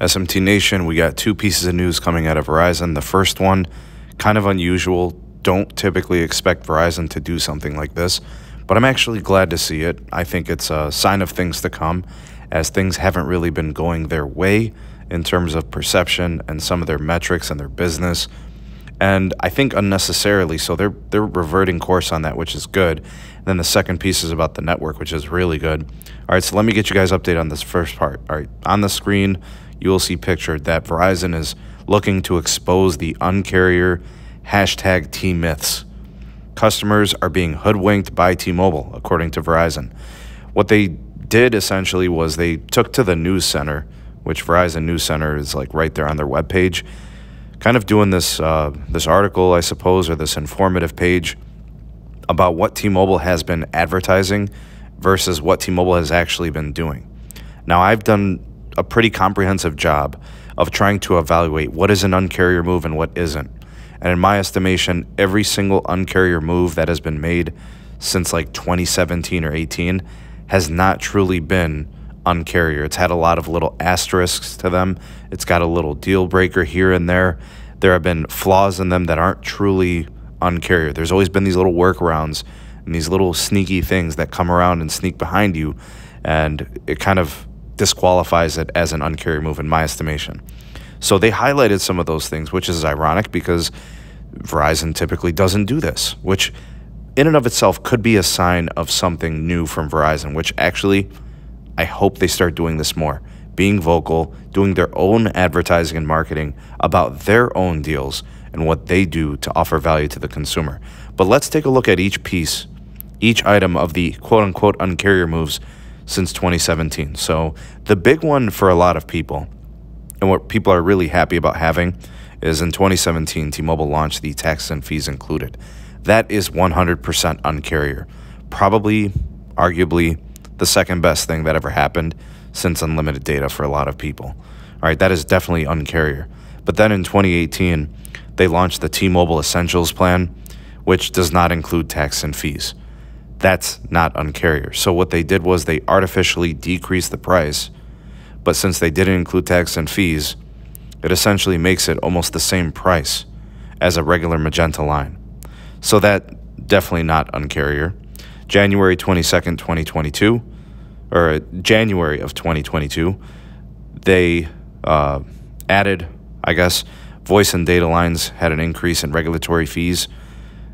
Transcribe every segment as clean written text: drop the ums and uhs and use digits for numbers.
SMT Nation, we got two pieces of news coming out of Verizon. The first one, kind of unusual. Don't typically expect Verizon to do something like this, but I'm actually glad to see it. I think it's a sign of things to come, as things haven't really been going their way in terms of perception and some of their metrics and their business. And I think unnecessarily, so they're reverting course on that, which is good. And then the second piece is about the network, which is really good. All right, so let me get you guys updated on this first part. All right, on the screen, you will see pictured that Verizon is looking to expose the Uncarrier hashtag T-myths. Customers are being hoodwinked by T-Mobile, according to Verizon. What they did essentially was they took to the news center, which Verizon News Center is like right there on their webpage, kind of doing this this article, I suppose, or this informative page about what T-Mobile has been advertising versus what T-Mobile has actually been doing. Now, I've done a pretty comprehensive job of trying to evaluate what is an Uncarrier move and what isn't. And in my estimation, every single Uncarrier move that has been made since like 2017 or 18 has not truly been Uncarrier. It's had a lot of little asterisks to them. It's got a little deal breaker here and there. There have been flaws in them that aren't truly Uncarrier. There's always been these little workarounds and these little sneaky things that come around and sneak behind you, and it kind of disqualifies it as an Uncarrier move in my estimation. So they highlighted some of those things, which is ironic because Verizon typically doesn't do this, which in and of itself could be a sign of something new from Verizon, which actually I hope they start doing this more, being vocal, doing their own advertising and marketing about their own deals and what they do to offer value to the consumer. But let's take a look at each piece, each item of the quote-unquote Uncarrier moves since 2017. So the big one for a lot of people, and what people are really happy about having, is in 2017, T-Mobile launched the taxes and fees included. That is 100% Uncarrier. Probably, arguably, the second best thing that ever happened since unlimited data for a lot of people. All right, that is definitely Uncarrier. But then in 2018, they launched the T-Mobile Essentials plan, which does not include tax and fees. That's not Uncarrier. So what they did was they artificially decreased the price, but since they didn't include tax and fees, it essentially makes it almost the same price as a regular Magenta line. So that definitely not Uncarrier. January 22nd, 2022, or January of 2022, they added, I guess, voice and data lines had an increase in regulatory fees,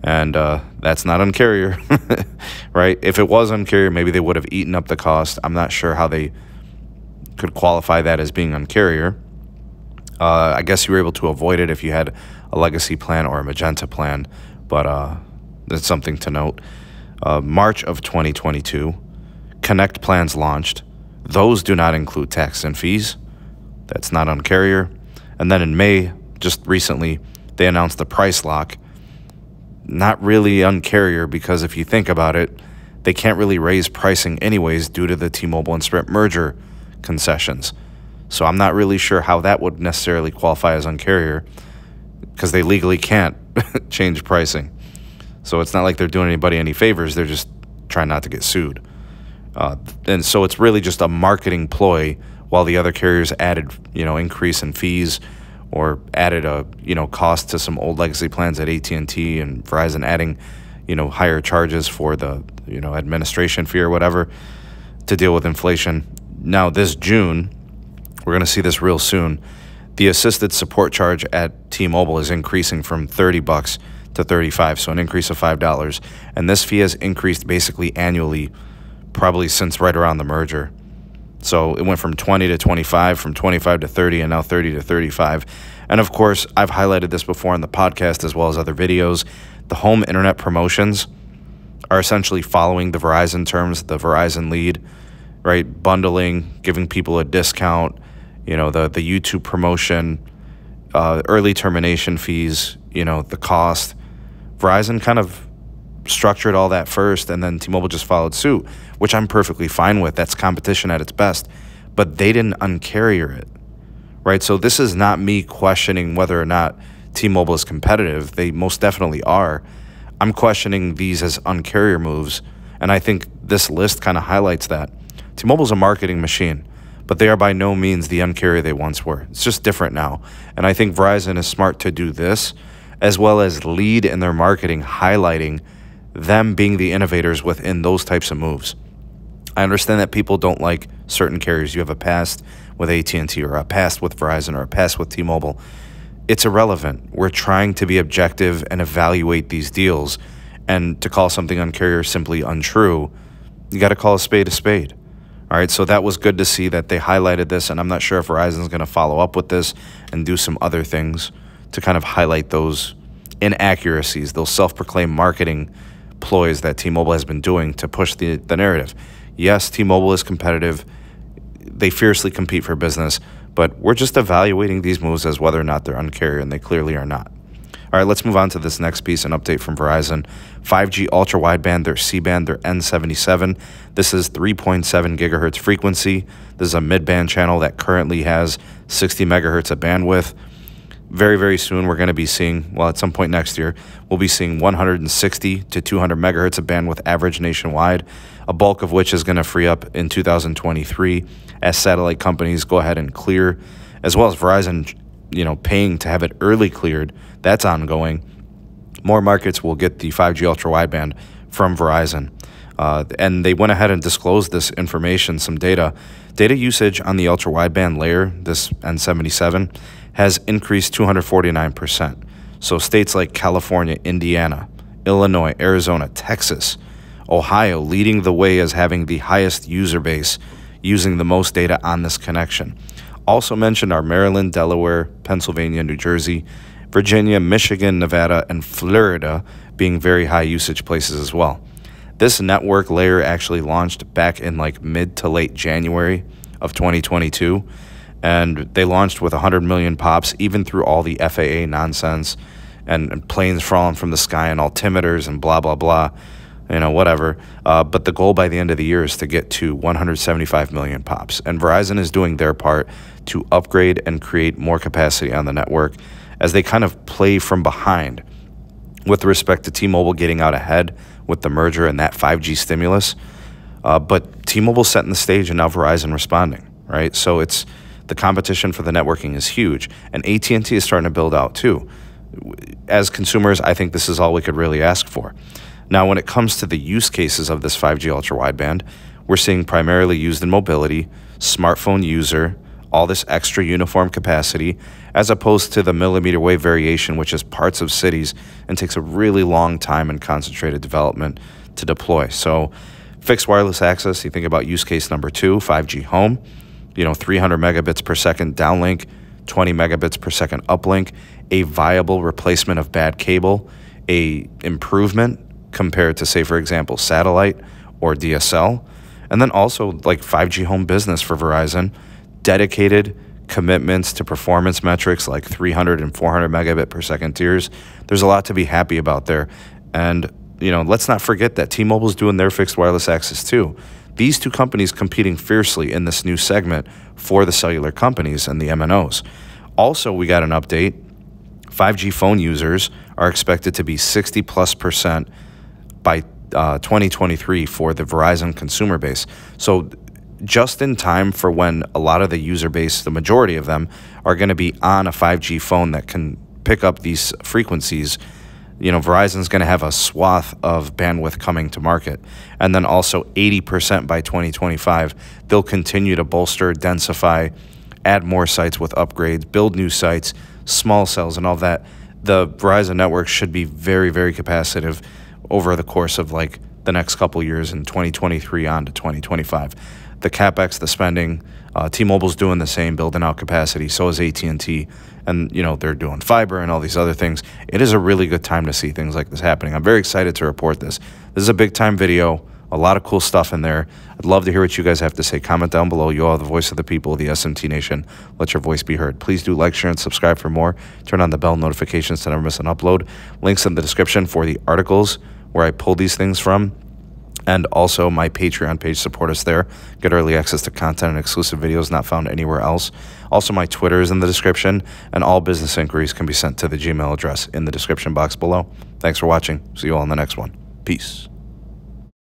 and that's not Uncarrier, right? If it was Uncarrier, maybe they would have eaten up the cost. I'm not sure how they could qualify that as being Uncarrier. I guess you were able to avoid it if you had a legacy plan or a Magenta plan, but that's something to note. March of 2022, Connect plans launched. Those do not include tax and fees. That's not Uncarrier. And then in May, just recently, they announced the price lock. Not really Uncarrier, because if you think about it, they can't really raise pricing anyways due to the T-Mobile and Sprint merger concessions. So I'm not really sure how that would necessarily qualify as Uncarrier, because they legally can't change pricing. So it's not like they're doing anybody any favors. They're just trying not to get sued. And so it's really just a marketing ploy, while the other carriers added, increase in fees, or added a, cost to some old legacy plans at AT&T, and Verizon adding, higher charges for the, administration fee or whatever to deal with inflation. Now this June, we're going to see this real soon, the assisted support charge at T-Mobile is increasing from $30 to $35, so an increase of $5. And this fee has increased basically annually, probably since right around the merger. So it went from 20 to 25, from 25 to 30, and now 30 to 35. And of course, I've highlighted this before on the podcast as well as other videos. The home internet promotions are essentially following the Verizon terms, the Verizon lead, right? Bundling, giving people a discount, the YouTube promotion, early termination fees, the cost. Verizon kind of structured all that first, and then T-Mobile just followed suit, which I'm perfectly fine with. That's competition at its best. But they didn't Uncarrier it, right? So this is not me questioning whether or not T-Mobile is competitive. They most definitely are. I'm questioning these as Uncarrier moves, and I think this list kind of highlights that. T-Mobile's a marketing machine, but but they are by no means the Uncarrier they once were. It's just different now. And I think Verizon is smart to do this, as well as lead in their marketing, highlighting them being the innovators within those types of moves. I understand that people don't like certain carriers. You have a past with AT&T or a past with Verizon or a past with T-Mobile. It's irrelevant. We're trying to be objective and evaluate these deals. And to call something Uncarrier simply untrue, you got to call a spade a spade. All right, so that was good to see that they highlighted this, and I'm not sure if Verizon's going to follow up with this and do some other things to kind of highlight those inaccuracies, those self-proclaimed marketing ploys that T-Mobile has been doing to push the narrative. Yes, T-Mobile is competitive. They fiercely compete for business, but we're just evaluating these moves as whether or not they're Uncarrier, and they clearly are not. All right, let's move on to this next piece, an update from Verizon. 5G ultra-wideband, their C-band, their N77. This is 3.7 gigahertz frequency. This is a mid-band channel that currently has 60 megahertz of bandwidth. Very, very soon, we're going to be seeing, well, at some point next year, we'll be seeing 160 to 200 megahertz of bandwidth average nationwide, a bulk of which is going to free up in 2023 as satellite companies go ahead and clear, as well as Verizon, paying to have it early cleared. That's ongoing. More markets will get the 5G ultra-wideband from Verizon. And they went ahead and disclosed this information, some data. Data usage on the ultra-wideband layer, this N77, has increased 249%. So states like California, Indiana, Illinois, Arizona, Texas, Ohio leading the way as having the highest user base using the most data on this connection. Also mentioned are Maryland, Delaware, Pennsylvania, New Jersey, Virginia, Michigan, Nevada, and Florida being very high usage places as well. This network layer actually launched back in like mid to late January of 2022, and they launched with 100 million pops, even through all the FAA nonsense and planes falling from the sky and altimeters and blah, blah, blah, whatever. But the goal by the end of the year is to get to 175 million pops. And Verizon is doing their part to upgrade and create more capacity on the network as they kind of play from behind with respect to T-Mobile getting out ahead with the merger and that 5G stimulus. But T-Mobile setting the stage and now Verizon responding, right? So it's the competition for the networking is huge. And AT&T is starting to build out too. As consumers, I think this is all we could really ask for. Now, when it comes to the use cases of this 5G ultra-wideband, we're seeing primarily used in mobility, smartphone user, all this extra uniform capacity, as opposed to the millimeter wave variation, which is parts of cities and takes a really long time and concentrated development to deploy. So fixed wireless access, you think about use case number 2, 5G home, 300 megabits per second downlink, 20 megabits per second uplink, a viable replacement of bad cable, a improvement compared to, say, for example, satellite or DSL, and then also like 5G home business for Verizon, dedicated commitments to performance metrics like 300 and 400 megabit per second tiers. There's a lot to be happy about there. And, let's not forget that T-Mobile's doing their fixed wireless access too. These two companies competing fiercely in this new segment for the cellular companies and the MNOs. Also, we got an update. 5G phone users are expected to be 60+% by 2023 for the Verizon consumer base. So just in time for when a lot of the user base, the majority of them, are going to be on a 5G phone that can pick up these frequencies. Verizon's going to have a swath of bandwidth coming to market. And then also 80% by 2025. They'll continue to bolster, densify, add more sites with upgrades, build new sites, small cells and all that. The Verizon network should be very, very capacitive over the course of like the next couple years in 2023 on to 2025. The CapEx, the spending, T-Mobile's doing the same, building out capacity. So is AT&T, and they're doing fiber and all these other things. It is a really good time to see things like this happening. I'm very excited to report this. This is a big time video, a lot of cool stuff in there. I'd love to hear what you guys have to say. Comment down below. You all are the voice of the people of the SMT Nation. Let your voice be heard. Please do like, share, and subscribe for more. Turn on the bell notifications to never miss an upload. Links in the description for the articles where I pull these things from. And also my Patreon page, support us there. Get early access to content and exclusive videos not found anywhere else. Also, my Twitter is in the description, and all business inquiries can be sent to the Gmail address in the description box below. Thanks for watching. See you all in the next one. Peace.